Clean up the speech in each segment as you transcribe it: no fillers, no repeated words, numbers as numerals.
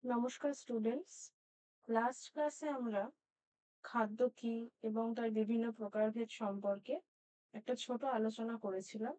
নমস্কার students. Last ক্লাসে আমরা খাদ্য কি এবং তার বিভিন্ন প্রকারভেদ সম্পর্কে একটা ছোট আলোচনা করেছিলাম।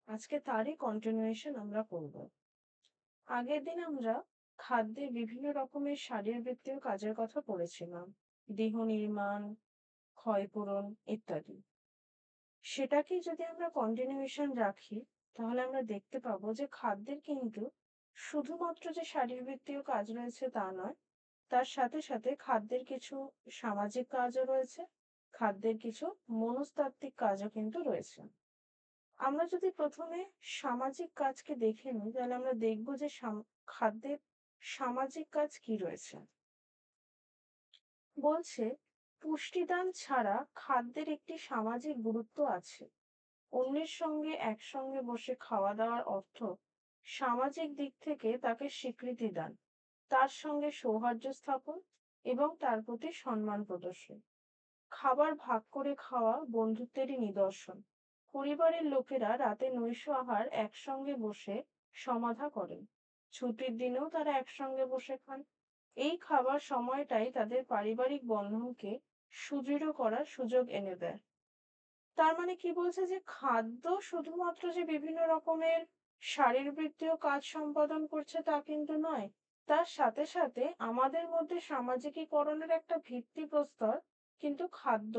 আজকে তারই কন্টিনিউয়েশন আমরা করব। আগের দিন আমরা খাদ্যের বিভিন্ন রকমের শারীরবৃত্তীয় কাজের কথা পড়েছিলাম। দেহ নির্মাণ, ক্ষয়পূরণ ইত্যাদি। সেটাকে যদি আমরা কন্টিনিউয়েশন রাখি, তাহলে আমরা দেখতে পাবো যে খাদ্যের কিন্তু শুধুমাত্র যে শারীরবৃত্তীয় কাজ রয়েছে তা নয়, তার সাথে সাথে খাদ্যের কিছু সামাজিক কাজও রয়েছে, খাদ্যের কিছু মনস্তাত্ত্বিক কাজও কিন্তু রয়েছে। আমরা যদি প্রথমে সামাজিক কাজকে দেখে নিই, তাহলে আমরা দেখব যে খাদ্যের সামাজিক কাজ কি রয়েছে। বলছে, পুষ্টিদান ছাড়া খাদ্যের একটি সামাজিক গুরুত্ব আছে। অন্যের সঙ্গে একসঙ্গে বসে খাওয়া দাওয়ার অর্থ সামাজিক দিক থেকে তাকে স্বীকৃতি দান, তার সঙ্গে সৌহার্দ্য স্থাপন এবং তার প্রতি সম্মান প্রদর্শন। খাবার ভাগ করে খাওয়া বন্ধুত্বেরই নিদর্শন। পরিবারের লোকেরা রাতে নৈশ আহার একসঙ্গে বসে সমাধা করেন। ছুটির দিনেও তারা একসঙ্গে বসে খান। এই খাবার সময়টাই তাদের পারিবারিক বন্ধনকে সুদৃঢ় করার সুযোগ এনে দেয়। তার মানে কি বলছে যে খাদ্য শুধুমাত্র যে বিভিন্ন রকমের শারীরবৃত্তীয় কাজ সম্পাদন করছে তা কিন্তু নয়। তার সাথে সাথে আমাদের মধ্যে সামাজিকীকরণের একটা ভিত্তিপ্রস্তর কিন্তু খাদ্য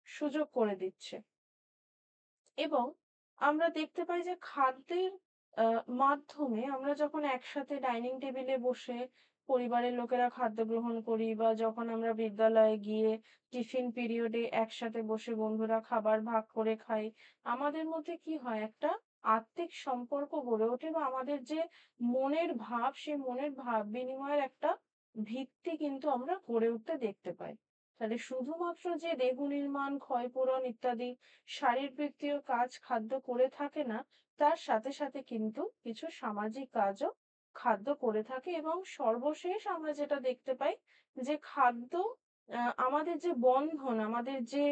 সুযোগ করে দিচ্ছে। এবং আমরা দেখতে পাই যে খাদ্যের মাধ্যমে আমরা যখন একসাথে ডাইনিং টেবিলে বসে পরিবারের লোকেরা খাদ্য গ্রহণ করি, বা যখন আমরা বিদ্যালয়ে গিয়ে টিফিন পিরিয়ডে একসাথে বসে বন্ধুরা খাবার ভাগ করে খাই, আমাদের মধ্যে কি হয়, একটা আত্মিক সম্পর্ক গড়ে ওঠে, বা আমাদের যে মনের ভাব, সেই মনের ভাব বিনিময়ের একটা ভিত্তি কিন্তু আমরা গড়ে উঠতে দেখতে পাই। তাহলে শুধুমাত্র যে দেহ নির্মাণ, ক্ষয়পূরণ ইত্যাদি শারীরবৃত্তীয় কাজ খাদ্য করে থাকে না, তার সাথে সাথে কিন্তু কিছু সামাজিক কাজও খাদ্য করে থাকে। এবং সর্বশেষ আমরা যেটা দেখতে পাই যে খাদ্য আমাদের যে বন্ধন, আমাদের যে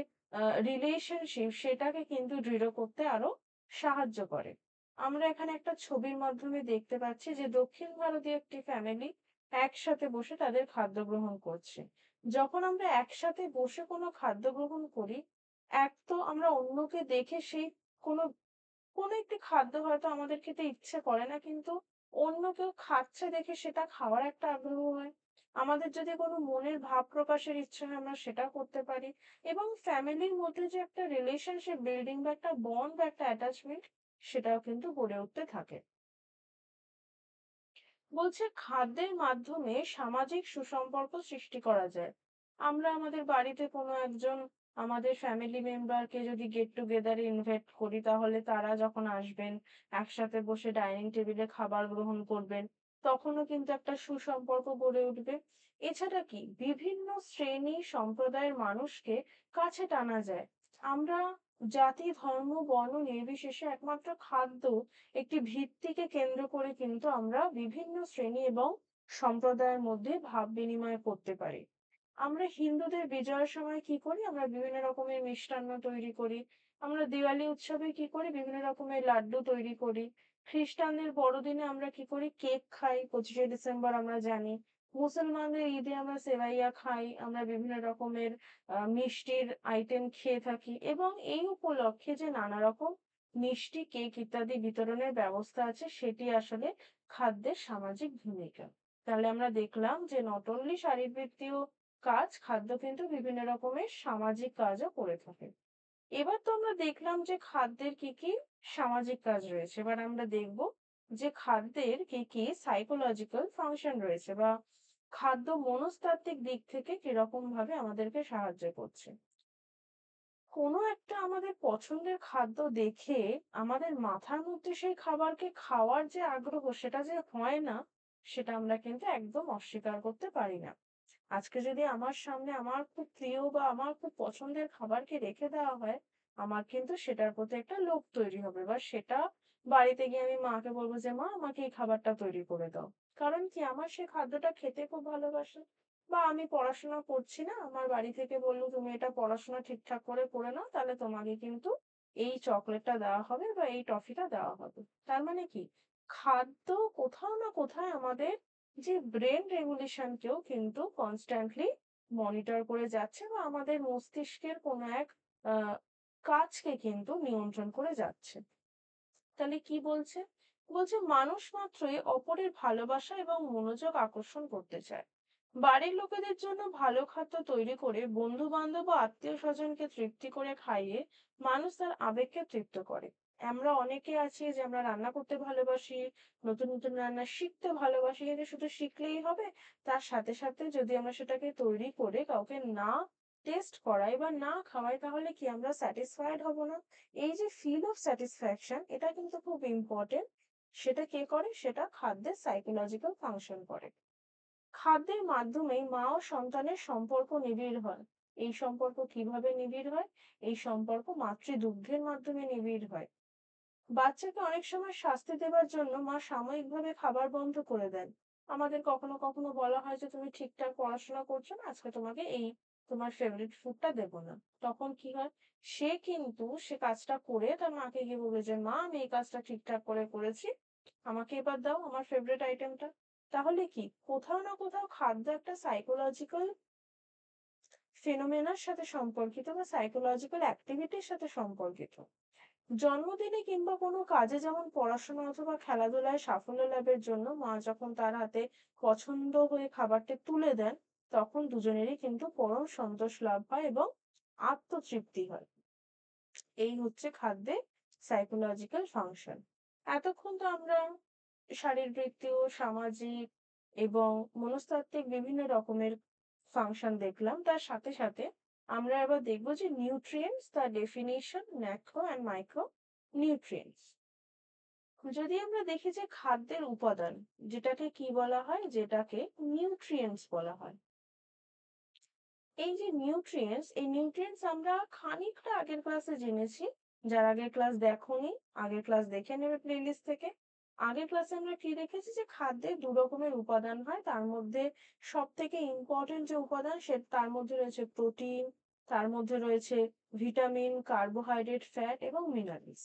রিলেশনশিপ, সেটাকে কিন্তু দৃঢ় করতে আরো সাহায্য করে। আমরা এখানে একটা ছবির মাধ্যমে দেখতে পাচ্ছি যে দক্ষিণ ভারতীয় একটি ফ্যামিলি একসাথে বসে তাদের খাদ্য গ্রহণ করছে। যখন আমরা একসাথে বসে কোনো খাদ্য গ্রহণ করি, এক তো আমরা অন্যকে দেখে সেই কোনো কোনো একটি খাদ্য হয়তো আমাদের খেতে ইচ্ছে করে না, কিন্তু অন্য কেউ খাচ্ছে দেখে সেটা খাওয়ার একটা আগ্রহ হয়। আমাদের যদি কোনো মনের ভাব প্রকাশের ইচ্ছে হয়, আমরা সেটা করতে পারি। এবং ফ্যামিলির মধ্যে যে একটা রিলেশনশিপ বিল্ডিং বা একটা বন্ড বা একটা অ্যাটাচমেন্ট, সেটাও কিন্তু গড়ে উঠতে থাকে। বলছে, খাদ্যের মাধ্যমে সামাজিক সুসম্পর্ক সৃষ্টি করা যায়। আমরা আমাদের বাড়িতে কোনো একজন আমাদের ফ্যামিলি মেম্বারকে যদি গেট টুগেদারে ইনভাইট করি, তাহলে তারা যখন আসবেন, একসাথে বসে ডাইনিং টেবিলে খাবার গ্রহণ করবেন, তখনও কিন্তু একটা সুসম্পর্ক গড়ে উঠবে। এছাড়া কি বিভিন্ন শ্রেণী সম্প্রদায়ের মানুষকে কাছে টানা যায়। আমরা জাতি, ধর্ম, বর্ণ নির্বিশেষে একমাত্র খাদ্য একটি ভিত্তিকে কেন্দ্র করে কিন্তু আমরা বিভিন্ন শ্রেণী এবং সম্প্রদায়ের মধ্যে ভাব বিনিময় করতে পারি। আমরা হিন্দুদের বিজয়ের সময় কি করি? আমরা বিভিন্ন রকমের মিষ্টান্ন তৈরি করি। আমরা দিওয়ালি উৎসবে কি করি? বিভিন্ন রকমের লাড্ডু তৈরি করি। খ্রিস্টানদের বড়দিনে আমরা কি করি? কেক খাই। 25শে ডিসেম্বর আমরা জানি। মুসলমানদের ঈদে আমরা সেমাইয়া খাই। আমরা বিভিন্ন রকমের মিষ্টির আইটেম খেয়ে থাকি, এবং এই উপলক্ষে যে নানা রকম মিষ্টি, কেক ইত্যাদি বিতরণের ব্যবস্থা আছে, সেটি আসলে খাদ্যের সামাজিক ভূমিকা। তাহলে আমরা দেখলাম যে নট অনলি শারীরবৃত্তীয় কাজ, খাদ্য কিন্তু বিভিন্ন রকমের সামাজিক কাজও করে থাকে। এবার তো আমরা দেখলাম যে খাদ্যের কি কি সামাজিক কাজ রয়েছে। এবার আমরা দেখব যে খাদ্যের কি কি সাইকোলজিক্যাল ফাংশন রয়েছে, বা খাদ্য মনস্তাত্ত্বিক দিক থেকে কিরকম ভাবে আমাদেরকে সাহায্য করছে। কোনো একটা আমাদের পছন্দের খাদ্য দেখে আমাদের মাথার মধ্যে সেই খাবারকে খাওয়ার যে আগ্রহ, সেটা যে হয় না, সেটা আমরা কিন্তু একদম অস্বীকার করতে পারি না। আজকে যদি আমার সামনে আমার খুব প্রিয় বা আমার খুব পছন্দের খাবারকে রেখে দেওয়া হয়, আমার কিন্তু সেটার প্রতি একটা লোভ তৈরি হবে, বা সেটা বাড়িতে গিয়ে আমি মাকে বলবো যে মা, আমাকে এই খাবারটা তৈরি করে দাও। কারণ কি, আমার সেই খাদ্যটা খেতে খুব ভালোবাসে। বা আমি পড়াশোনা করছি না, আমার বাড়ি থেকে বলল তুমি এটা পড়াশোনা ঠিকঠাক করে করে নাও, তাহলে তোমাকে কিন্তু এই চকলেটটা দেওয়া হবে বা এই টফিটা দেওয়া হবে। তার মানে কি, খাদ্য কোথাও না কোথায় আমাদের যে ব্রেন রেগুলেশনকেও কিন্তু কনস্ট্যান্টলি মনিটর করে যাচ্ছে বা আমাদের মস্তিষ্কের কোনো এক আহ, কাজকে কিন্তু নিয়ন্ত্রণ করে যাচ্ছে। তাহলে কি বলছে? বলছে মানুষ মাত্রই অপরের ভালোবাসা এবং মনোযোগ আকর্ষণ করতে চায়। বাড়ির লোকেদের জন্য ভালো খাদ্য তৈরি করে বন্ধু বান্ধব ও আত্মীয় স্বজনকে তৃপ্তি করে খাইয়ে মানুষ তার আবেগকে তৃপ্ত করে। আমরা অনেকে আছি যে আমরা রান্না করতে ভালোবাসি, নতুন নতুন রান্না শিখতে ভালোবাসি, কিন্তু শুধু শিখলেই হবে? তার সাথে সাথে যদি আমরা সেটাকে তৈরি করে কাউকে না টেস্ট করাই বা না খাওয়াই, তাহলে কি আমরা স্যাটিসফাইড হব না? এই যে ফিল অফ স্যাটিসফ্যাকশন, এটা কিন্তু খুব ইম্পর্টেন্ট। সেটা কে করে? সেটা খাদ্যের সাইকোলজিক্যাল ফাংশন করে। খাদ্যের মাধ্যমেই মা ও সন্তানের সম্পর্ক নিবিড় হয়। এই সম্পর্ক কিভাবে নিবিড় হয়? এই সম্পর্ক মাতৃদুগ্ধের মাধ্যমে নিবিড় হয়। বাচ্চাকে অনেক সময় শাস্তি দেবার জন্য মা সাময়িকভাবে খাবার বন্ধ করে দেন। আমাদের কখনো কখনো বলা হয় যে তুমি ঠিকঠাক পড়াশোনা করছো না, আজকে তোমাকে এই তোমার ফেভারিট ফুডটা দেবো না। তখন কি হয়? সে কিন্তু সে কাজটা করে তার মাকে গিয়ে বলবে যে মা আমি এই কাজটা ঠিকঠাক করে করেছি, আমাকে এবার দাও আমার ফেভারিট আইটেমটা। তাহলে কি কোথাও না কোথাও খাদ্য একটা সাইকোলজিক্যাল ফেনোমেনার সাথে সম্পর্কিত বা সাইকোলজিক্যাল অ্যাক্টিভিটির সাথে সম্পর্কিত। জন্মদিনে কিংবা কোনো কাজে, যেমন পড়াশোনা অথবা খেলাধুলায় সাফল্য লাভের জন্য মা যখন তার হাতে পছন্দ হয়ে খাবারটি তুলে দেন, তখন দুজনেরই কিন্তু পরম সন্তোষ লাভ হয় এবং আত্মতৃপ্তি হয়। এই হচ্ছে খাদ্যের সাইকোলজিক্যাল ফাংশন। এতক্ষণ তো আমরা শারীরবৃত্তীয়, সামাজিক এবং মনস্তাত্ত্বিক বিভিন্ন রকমের ফাংশন দেখলাম। তার সাথে সাথে আমরা এবার দেখব যে নিউট্রিয়েন্টস, তার definition, macro and micro nutrients. যদি আমরা দেখি যে খাদ্যের উপাদান, যেটাকে কি বলা হয়? যেটাকে নিউট্রিয়েন্টস বলা হয়। এই যে নিউট্রিয়েন্টস, এই নিউট্রিয়েন্টস আমরা খানিকটা আগের ক্লাসে জেনেছি। যারা আগের ক্লাস দেখোনি, আগের ক্লাস দেখে নেবে প্লেলিস্ট থেকে। আগের ক্লাসে আমরা কি দেখেছি? যে খাদ্যে দু রকমের উপাদান হয়, তার মধ্যে সব থেকে ইম্পর্টেন্ট যে উপাদান সে তার মধ্যে রয়েছে প্রোটিন, তার মধ্যে রয়েছে ভিটামিন, কার্বোহাইড্রেট, ফ্যাট এবং মিনারেলস।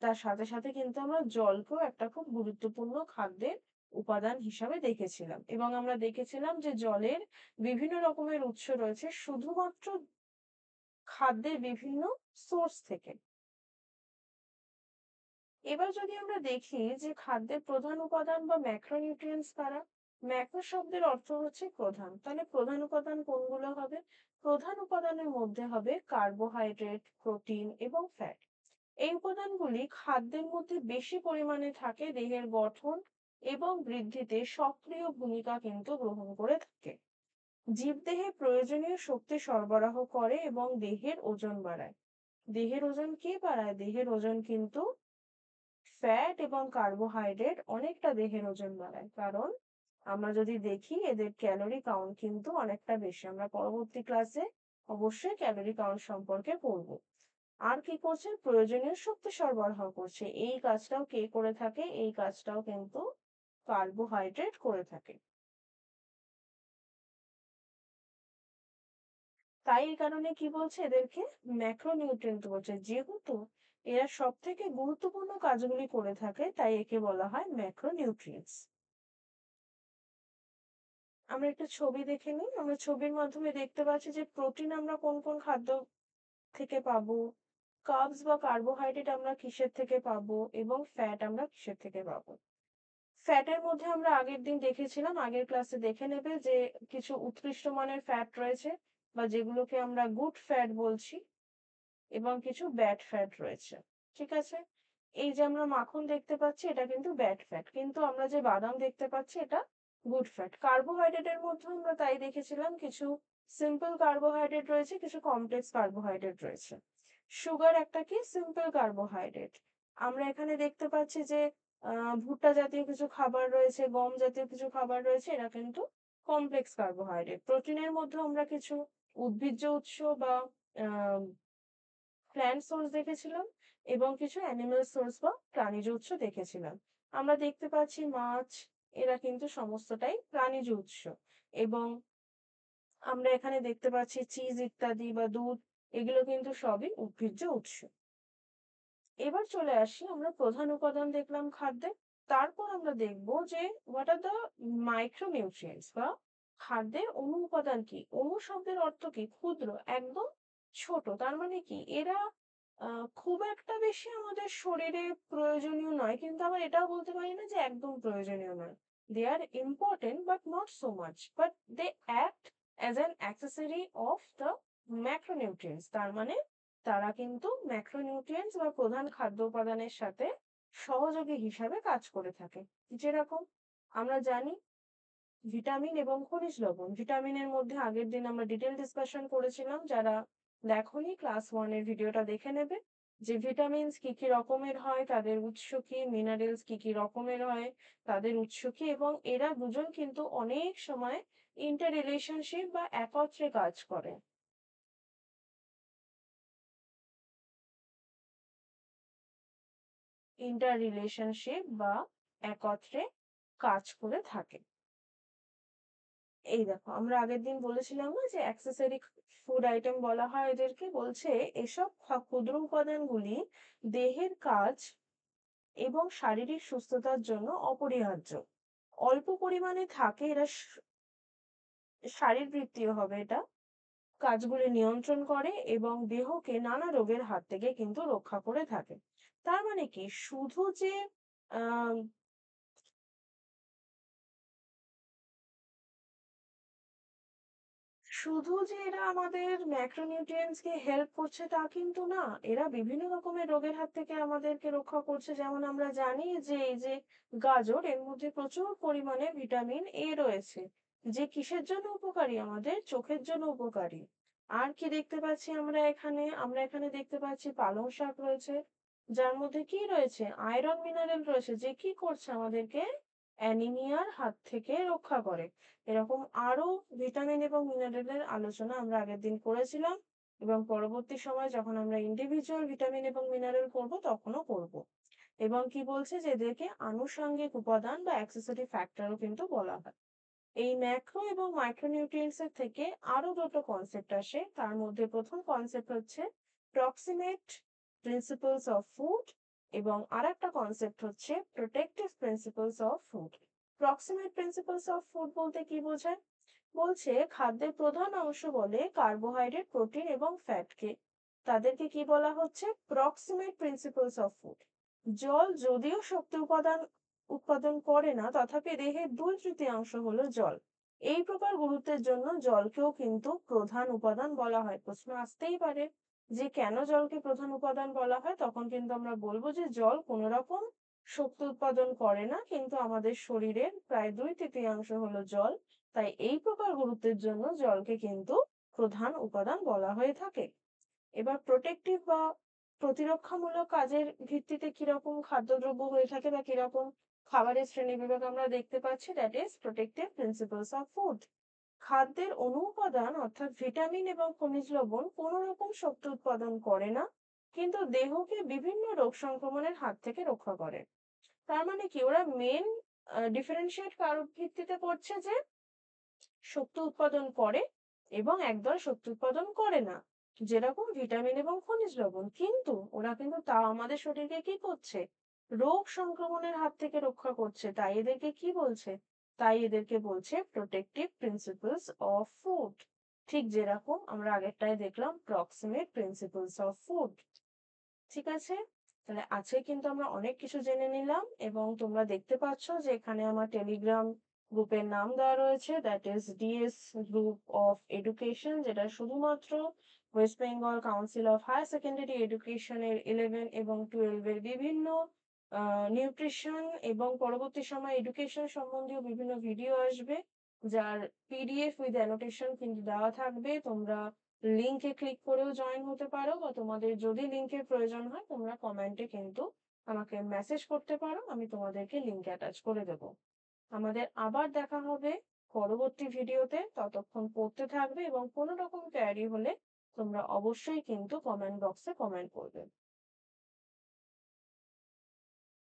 তার সাথে সাথে কিন্তু আমরা জলকেও একটা খুব গুরুত্বপূর্ণ খাদ্যের উপাদান হিসাবে দেখেছিলাম, এবং আমরা দেখেছিলাম যে জলের বিভিন্ন রকমের উৎস রয়েছে শুধুমাত্র খাদ্যের বিভিন্ন সোর্স থেকে। এবার যদি আমরা দেখি যে খাদ্যের প্রধান উপাদান বা ম্যাক্রোনিউট্রিয়েন্টস কারা। ম্যাক্রো শব্দের অর্থ হচ্ছে প্রধান, তাহলে প্রধান উপাদান কোনগুলো হবে? প্রধান উপাদানের মধ্যে হবে কার্বোহাইড্রেট, প্রোটিন এবং ফ্যাট। এই উপাদানগুলি খাদ্যের মধ্যে বেশি পরিমাণে থাকে, দেহের গঠন এবং বৃদ্ধিতে সক্রিয় ভূমিকা কিন্তু গ্রহণ করে থাকে। জীবদেহে প্রয়োজনীয় শক্তি সরবরাহ করে এবং দেহের ওজন বাড়ায়। দেহের ওজন কে বাড়ায়? দেহের ওজন কিন্তু ফ্যাট এবং কার্বোহাইড্রেট অনেকটা দেহের ওজন বাড়ায়, কারণ আমরা যদি দেখি এদের ক্যালোরি কাউন্ট কিন্তু অনেকটা বেশি। আমরা পরবর্তী ক্লাসে অবশ্যই ক্যালোরি কাউন্ট সম্পর্কে পড়বো। আর কি করছে? প্রয়োজনীয় শক্তি সরবরাহ করছে। এই কাজটাও কে করে থাকে? এই কাজটাও কিন্তু কার্বোহাইড্রেট করে থাকে। তাই এই কারণে কি বলছে? এদেরকে ম্যাক্রোনিউট্রিয়েন্ট বলছে। যেহেতু এরা সব থেকে গুরুত্বপূর্ণ কাজগুলি করে থাকে, তাই একে বলা হয় ম্যাক্রোনিউট্রিয়েন্টস। আমরা একটা ছবি দেখে নিই। আমরা ছবির মাধ্যমে দেখতে পাচ্ছি যে প্রোটিন আমরা কোন কোন খাদ্য থেকে পাবো, কার্বস বা কার্বোহাইড্রেট আমরা কিসের থেকে পাবো, এবং ফ্যাট আমরা কিসের থেকে পাবো। ফ্যাটের মধ্যে আমরা আগের দিন দেখেছিলাম, আগের ক্লাসে দেখে নেবে যে কিছু উৎকৃষ্ট মানের ফ্যাট রয়েছে বা যেগুলোকে আমরা গুড ফ্যাট বলছি, এবং কিছু ব্যাড ফ্যাট রয়েছে। ঠিক আছে? এই যে আমরা মাখন দেখতে পাচ্ছি এটা কিন্তু ব্যাড ফ্যাট, কিন্তু আমরা যে বাদাম দেখতে পাচ্ছি এটা গুড ফ্যাট। কার্বোহাইড্রেটের মধ্যে আমরা তাই দেখেছিলাম, কিছু সিম্পল কার্বোহাইড্রেট রয়েছে, কিছু কমপ্লেক্স কার্বোহাইড্রেট রয়েছে। সুগার একটা কি সিম্পল কার্বোহাইড্রেট। আমরা এখানে দেখতে পাচ্ছি যে ভুট্টা জাতীয় কিছু খাবার রয়েছে, গম জাতীয় কিছু খাবার রয়েছে, এরা কিন্তু কমপ্লেক্স কার্বোহাইড্রেট। প্রোটিনের মধ্যে আমরা কিছু উদ্ভিজ্জ উৎস বা প্ল্যান্ট সোর্স দেখেছিলাম, এবং কিছু অ্যানিমাল সোর্স বা প্রাণীজ উৎস দেখেছিলাম। আমরা দেখতে পাচ্ছি মাছ, এরা কিন্তু সমস্তটাই প্রাণীজ উৎস, এবং আমরা এখানে দেখতে পাচ্ছি চিজ ইত্যাদি বা দুধ, এগুলো কিন্তু সবই উদ্ভিজ্জ উৎস। এবার চলে আসি, আমরা প্রধান উপাদান দেখলাম খাদ্যে। তারপর আমরা দেখব যে হোয়াট আর দ্য মাইক্রোনিউট্রিয়েন্টস বা খাদ্যের অণু উপাদান কি? অণু শব্দের অর্থ কি? ক্ষুদ্র, একদম ছোট। তার মানে কি? এরা খুব একটা বেশি আমাদের শরীরে প্রয়োজনীয় নয়। কিন্তু আবার এটাও বলতে পারি না যে একদম প্রয়োজনীয় নয়। They are important but not so much. But they act as an accessory of the macronutrients. তার মানে তারা কিন্তু ম্যাক্রোনিউট্রিয়েন্টস বা প্রধান খাদ্য উপাদানের সাথে সহযোগী হিসাবে কাজ করে থাকে। যেরকম আমরা জানি ভিটামিন এবং খনিজ লবণ। ভিটামিনের মধ্যে আগের দিন আমরা ডিটেইল ডিসকাশন করেছিলাম। যারা দেখোনি ক্লাস 1 এর ভিডিওটা দেখে নেবে। যে ভিটামিনস কি, কি রকমের হয়, তাদের উৎস কি, মিনারেলস কি, কি রকমের হয়, তাদের উৎস কি এবং এরা দুজন কিন্তু অনেক সময় ইন্টার রিলেশনশিপ বা একত্রে কাজ করে। ইন্টার রিলেশনশিপ বা একত্রে কাজ করে থাকে। এই দেখো আমরা আগের দিন বলেছিলাম না যে অ্যাক্সেসরি ফুড আইটেম বলা হয় এদেরকে, বলছে এসব ক্ষুদ্র উপাদানগুলি দেহের কাজ এবং শারীরিক সুস্থতার জন্য অপরিহার্য। অল্প পরিমাণে থাকে এরা শারীরবৃত্তীয় হবে এটা, কাজগুলি নিয়ন্ত্রণ করে এবং দেহকে নানা রোগের হাত থেকে কিন্তু রক্ষা করে থাকে। তার মানে কি শুধু যে আহ শুধু যে এরা আমাদের ম্যাক্রোনিউট্রিয়েন্টস কে হেল্প করছে তা কিন্তু না। এরা বিভিন্ন রকমের রোগের হাত থেকে আমাদেরকে রক্ষা করছে। যেমন আমরা জানি যে এই যে গাজর এর মধ্যে প্রচুর পরিমাণে ভিটামিন এ রয়েছে। যে কিসের জন্য উপকারী? আমাদের চোখের জন্য উপকারী। আর কি দেখতে পাচ্ছি আমরা এখানে? আমরা এখানে দেখতে পাচ্ছি পালং শাক রয়েছে। যার মধ্যে কি রয়েছে? আয়রন মিনারেল রয়েছে যে কি করছে আমাদেরকে অ্যানিমিয়ার হাত থেকে রক্ষা করে। এরকম আরো ভিটামিন এবং মিনারেলের আলোচনা আমরা আগের দিন করেছিলাম এবং পরবর্তী সময়ে যখন আমরা ইন্ডিভিজুয়াল ভিটামিন এবং মিনারেল করব তখনও করব। এবং কি বলছে যে এদেরকে আনুষঙ্গিক উপাদান বা অ্যাক্সেসরি ফ্যাক্টরও কিন্তু বলা হয়। এই ম্যাক্রো এবং মাইক্রোনিউট্রিয়েন্টস এর থেকে আরো দুটো কনসেপ্ট আসে। তার মধ্যে প্রথম কনসেপ্ট হচ্ছে প্রক্সিমেট প্রিন্সিপলস অফ ফুড এবং আরেকটা কনসেপ্ট হচ্ছে protective principles of food. Proximate principles of food বলতে কি বোঝায়? বলছে খাদ্যের প্রধান অংশ বলে কার্বোহাইড্রেট, প্রোটিন এবং ফ্যাটকে তাদেরকে কি বলা হচ্ছে? Proximate principles of food. জল যদিও শক্তি উৎপাদন করে না, তথাপি দেহের 2/3 হলো জল। এই প্রকার গুরুত্বের জন্য জলকেও কিন্তু প্রধান উপাদান বলা হয়। প্রশ্ন আসতেই পারে যে কেন জলকে প্রধান উপাদান বলা হয়? তখন কিন্তু আমরা বলবো যে জল কোনো রকম শক্তি উৎপাদন করে না, কিন্তু আমাদের শরীরের প্রায় 2/3 হলো জল। তাই এই প্রকার গুরুত্বের জন্য জলকে কিন্তু প্রধান উপাদান বলা হয়ে থাকে। এবার প্রোটেক্টিভ বা প্রতিরক্ষামূলক কাজের ভিত্তিতে কিরকম খাদ্যদ্রব্য হয়ে থাকে বা কিরকম খাবারের শ্রেণীবিভাগ আমরা দেখতে পাচ্ছি, that is protective principles of food. খাদ্যের অণু উপাদান অর্থাৎ ভিটামিন এবং খনিজ লবণ কোনো রকম শক্তি উৎপাদন করে না, কিন্তু দেহকে বিভিন্ন রোগ সংক্রমণের হাত থেকে রক্ষা করে। তার মানে কি ওরা মেন ডিফারেন্সিয়েট কারোর ভিত্তিতে করছে যে শক্তি উৎপাদন করে এবং একদল শক্তি উৎপাদন করে না, যেরকম ভিটামিন এবং খনিজ লবণ। কিন্তু ওরা কিন্তু তাও আমাদের শরীরকে কি করছে? রোগ সংক্রমণের হাত থেকে রক্ষা করছে। তাই এদেরকে কি বলছে? তাই এদেরকে বলছে প্রোটেক্টিভ প্রিন্সিপলস অফ ফুড। ঠিক যেরকম আমরা আগেরটায় দেখলাম প্রক্সিমেট প্রিন্সিপলস অফ ফুড। ঠিক আছে? তাহলে আজকে কিন্তু আমরা অনেক কিছু জেনে নিলাম এবং তোমরা দেখতে পাচ্ছ যে এখানে আমার টেলিগ্রাম গ্রুপের নাম দেওয়া রয়েছে, that is DS group of education, যেটা শুধুমাত্র West Bengal council of higher secondary এডুকেশনের 11 এবং 12 এর বিভিন্ন নিউট্রিশন এবং পরবর্তী সময় এডুকেশন সম্বন্ধীয় বিভিন্ন ভিডিও আসবে, যার পিডিএফ উইথ অ্যানোটেশন কিন্তু দেওয়া থাকবে। তোমরা লিংকে ক্লিক করেও জয়েন হতে পারো বা তোমাদের যদি লিংকের প্রয়োজন হয় তোমরা কমেন্টে কিন্তু আমাকে মেসেজ করতে পারো, আমি তোমাদেরকে লিংক অ্যাটাচ করে দেবো। আমাদের আবার দেখা হবে পরবর্তী ভিডিওতে। ততক্ষণ পড়তে থাকবে এবং কোনো রকম কোয়েরি হলে তোমরা অবশ্যই কিন্তু কমেন্ট বক্সে কমেন্ট করবে।